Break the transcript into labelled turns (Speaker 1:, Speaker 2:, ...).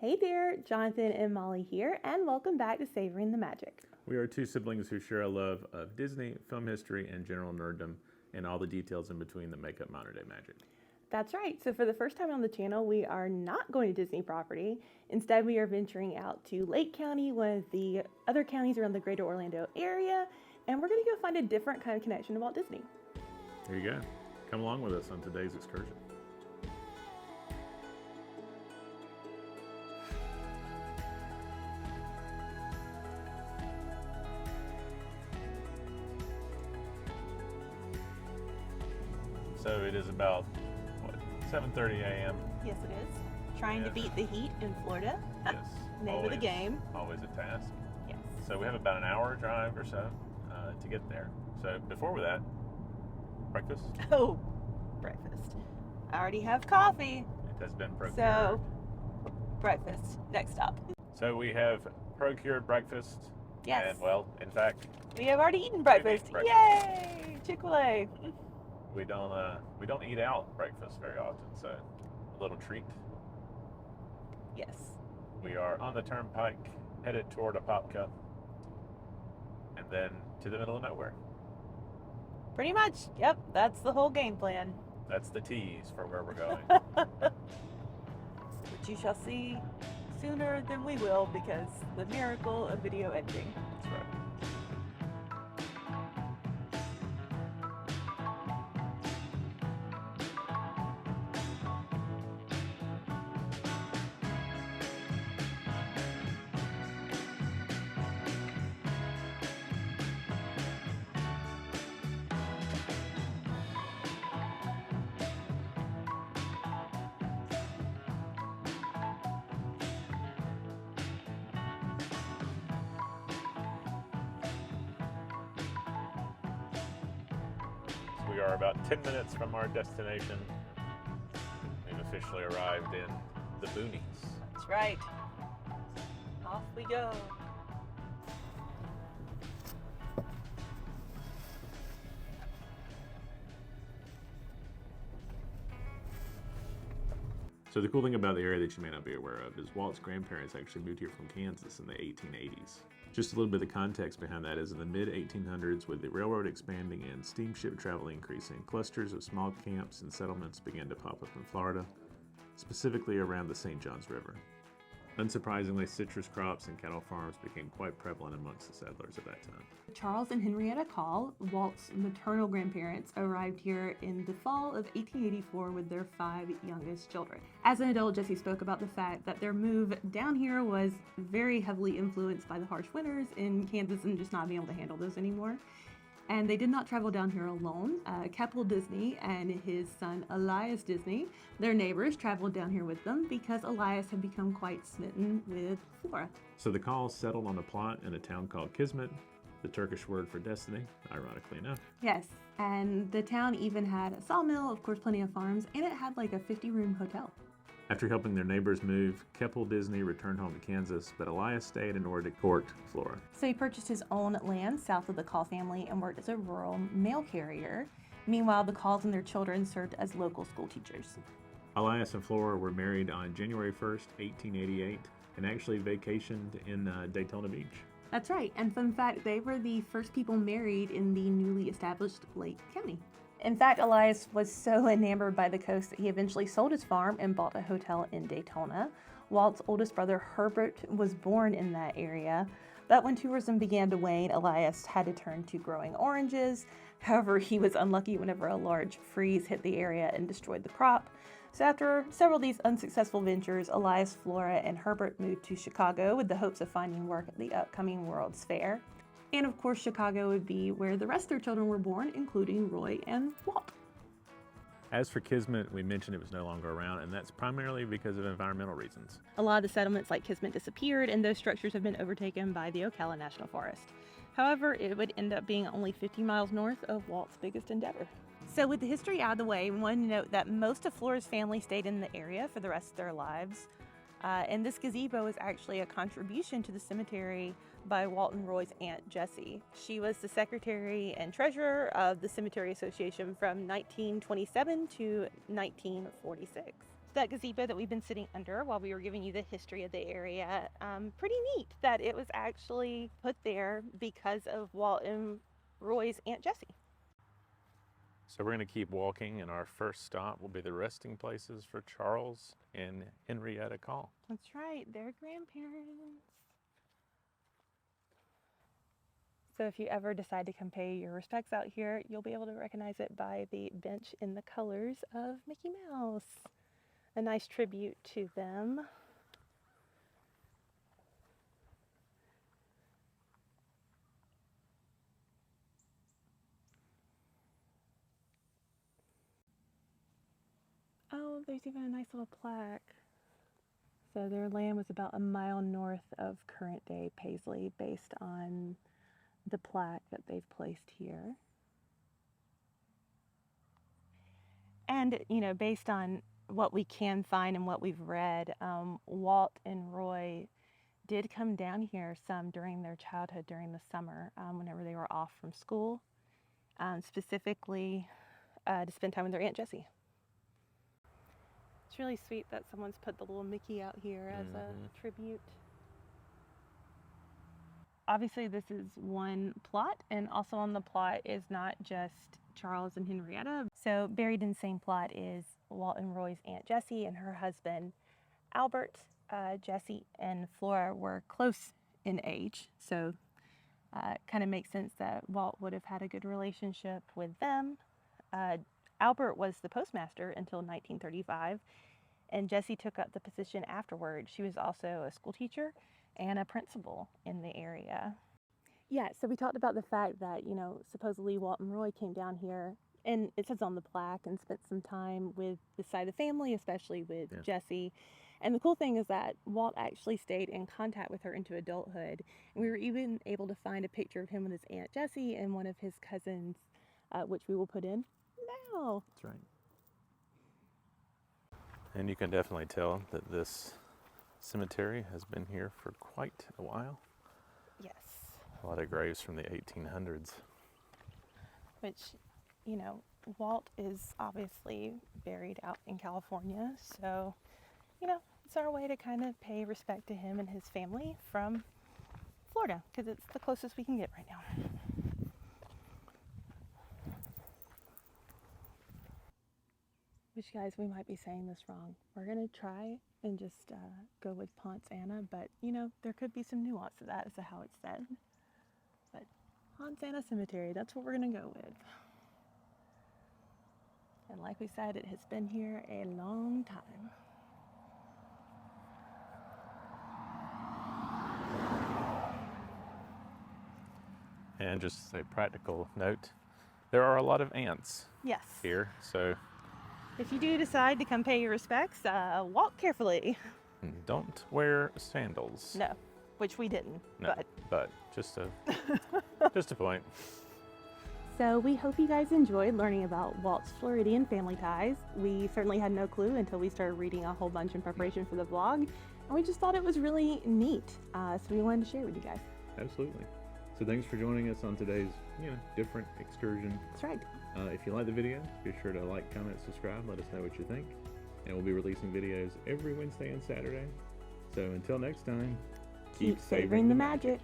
Speaker 1: Hey there, Jonathan and Molly here, and welcome back to Savoring the Magic.
Speaker 2: We are two siblings who share a love of Disney, film history, and general nerdom, and all the details in between that make up modern day magic.
Speaker 1: That's right, so for the first time on the channel, we are not going to Disney property. Instead, we are venturing out to Lake County, one of the other counties around the greater Orlando area, and we're going to go find a different kind of connection to Walt Disney.
Speaker 2: Here you go. Come along with us on today's excursion. So it is about, 7:30 a.m.?
Speaker 1: Yes, it is. Trying to beat the heat in Florida.
Speaker 2: Yes.
Speaker 1: Name of the game.
Speaker 2: Always a task.
Speaker 1: Yes.
Speaker 2: So we have about an hour drive or so to get there. So before that, breakfast.
Speaker 1: Oh, breakfast. I already have coffee.
Speaker 2: It has been procured.
Speaker 1: So, breakfast. Next stop.
Speaker 2: So we have procured breakfast.
Speaker 1: Yes.
Speaker 2: And well, in fact,
Speaker 1: We have already eaten breakfast.
Speaker 2: breakfast.
Speaker 1: Yay! Chick-fil-A.
Speaker 2: we don't eat out breakfast very often, so a little treat.
Speaker 1: Yes.
Speaker 2: We are on the turnpike, headed toward Apopka, and then to the middle of nowhere.
Speaker 1: Pretty much. Yep, that's the whole game plan.
Speaker 2: That's the tease for where we're going.
Speaker 1: Which you shall see sooner than we will because the miracle of video editing.
Speaker 2: That's right. We are about 10 minutes from our destination. We've officially arrived in the boonies.
Speaker 1: That's right. Off we go.
Speaker 2: So the cool thing about the area that you may not be aware of is Walt's grandparents actually moved here from Kansas in the 1880s. Just a little bit of context behind that is in the mid-1800s, with the railroad expanding and steamship travel increasing, clusters of small camps and settlements began to pop up in Florida, specifically around the St. Johns River. Unsurprisingly, citrus crops and cattle farms became quite prevalent amongst the settlers at that time.
Speaker 1: Charles and Henrietta Call, Walt's maternal grandparents, arrived here in the fall of 1884 with their 5 youngest children. As an adult, Jessie spoke about the fact that their move down here was very heavily influenced by the harsh winters in Kansas and just not being able to handle those anymore. And they did not travel down here alone. Keppel Disney and his son Elias Disney, their neighbors, traveled down here with them because Elias had become quite smitten with Flora.
Speaker 2: So the Calls settled on a plot in a town called Kismet, the Turkish word for destiny, ironically enough.
Speaker 1: Yes, and the town even had a sawmill, of course plenty of farms, and it had like a 50-room hotel.
Speaker 2: After helping their neighbors move, Keppel Disney returned home to Kansas, but Elias stayed in order to court Flora.
Speaker 1: So he purchased his own land south of the Call family and worked as a rural mail carrier. Meanwhile, the Calls and their children served as local school teachers.
Speaker 2: Elias and Flora were married on January 1st, 1888, and actually vacationed in Daytona Beach.
Speaker 1: That's right, and fun fact, they were the first people married in the newly established Lake County. In fact, Elias was so enamored by the coast that he eventually sold his farm and bought a hotel in Daytona. Walt's oldest brother Herbert was born in that area, but when tourism began to wane, Elias had to turn to growing oranges. However, he was unlucky whenever a large freeze hit the area and destroyed the crop. So after several of these unsuccessful ventures, Elias, Flora, and Herbert moved to Chicago with the hopes of finding work at the upcoming World's Fair. And of course, Chicago would be where the rest of their children were born, including Roy and Walt.
Speaker 2: As for Kismet, we mentioned it was no longer around, and that's primarily because of environmental reasons.
Speaker 1: A lot of the settlements like Kismet disappeared, and those structures have been overtaken by the Ocala National Forest. However, it would end up being only 50 miles north of Walt's biggest endeavor. So with the history out of the way, we want to note that most of Flora's family stayed in the area for the rest of their lives. And this gazebo is actually a contribution to the cemetery by Walt and Roy's aunt Jessie. She was the secretary and treasurer of the Cemetery Association from 1927 to 1946. that gazebo that we've been sitting under while we were giving you the history of the area. Pretty neat that it was actually put there because of Walt and Roy's Aunt Jessie.
Speaker 2: So we're going to keep walking, and our first stop will be the resting places for Charles and Henrietta Call.
Speaker 1: That's right, their grandparents. So if you ever decide to come pay your respects out here, you'll be able to recognize it by the bench in the colors of Mickey Mouse. A nice tribute to them. Oh, there's even a nice little plaque. So their land was about a mile north of current-day Paisley, based on the plaque that they've placed here. And, you know, based on what we can find and what we've read, Walt and Roy did come down here some during their childhood, during the summer, whenever they were off from school, specifically to spend time with their Aunt Jessie. It's really sweet that someone's put the little Mickey out here as a tribute. Obviously, this is one plot, and also on the plot is not just Charles and Henrietta. So buried in the same plot is Walt and Roy's Aunt Jessie and her husband Albert. Jessie and Flora were close in age, so it kind of makes sense that Walt would have had a good relationship with them. Albert was the postmaster until 1935, and Jessie took up the position afterward. She was also a school teacher and a principal in the area. Yeah, so we talked about the fact that, you know, supposedly Walt and Roy came down here, and it says on the plaque, and spent some time with the side of the family, especially with Jessie. And the cool thing is that Walt actually stayed in contact with her into adulthood. And we were even able to find a picture of him with his Aunt Jessie and one of his cousins, which we will put in now.
Speaker 2: That's right. And you can definitely tell that this cemetery has been here for quite a while.
Speaker 1: Yes.
Speaker 2: A lot of graves from the 1800s.
Speaker 1: Which, you know, Walt is obviously buried out in California, so, you know, it's our way to kind of pay respect to him and his family from Florida, because it's the closest we can get right now. Which, guys, we might be saying this wrong. We're going to try and just go with Ponceannah, but, you know, there could be some nuance to that as to how it's said. But Ponceannah Cemetery, that's what we're going to go with. And like we said, it has been here a long time.
Speaker 2: And just a practical note, there are a lot of ants here, so
Speaker 1: if you do decide to come pay your respects, walk carefully.
Speaker 2: Don't wear sandals.
Speaker 1: No, which we didn't.
Speaker 2: No, but just a point. So we hope you guys enjoyed learning about Walt's Floridian family ties. We certainly had no clue until we started reading a whole bunch in preparation for the vlog, and we just thought it was really neat. So we wanted to share it with you guys. Absolutely. So thanks for joining us on today's, different excursion.
Speaker 1: That's right.
Speaker 2: If you like the video, be sure to like, comment, subscribe, let us know what you think. And we'll be releasing videos every Wednesday and Saturday. So until next time,
Speaker 1: keep savoring the magic.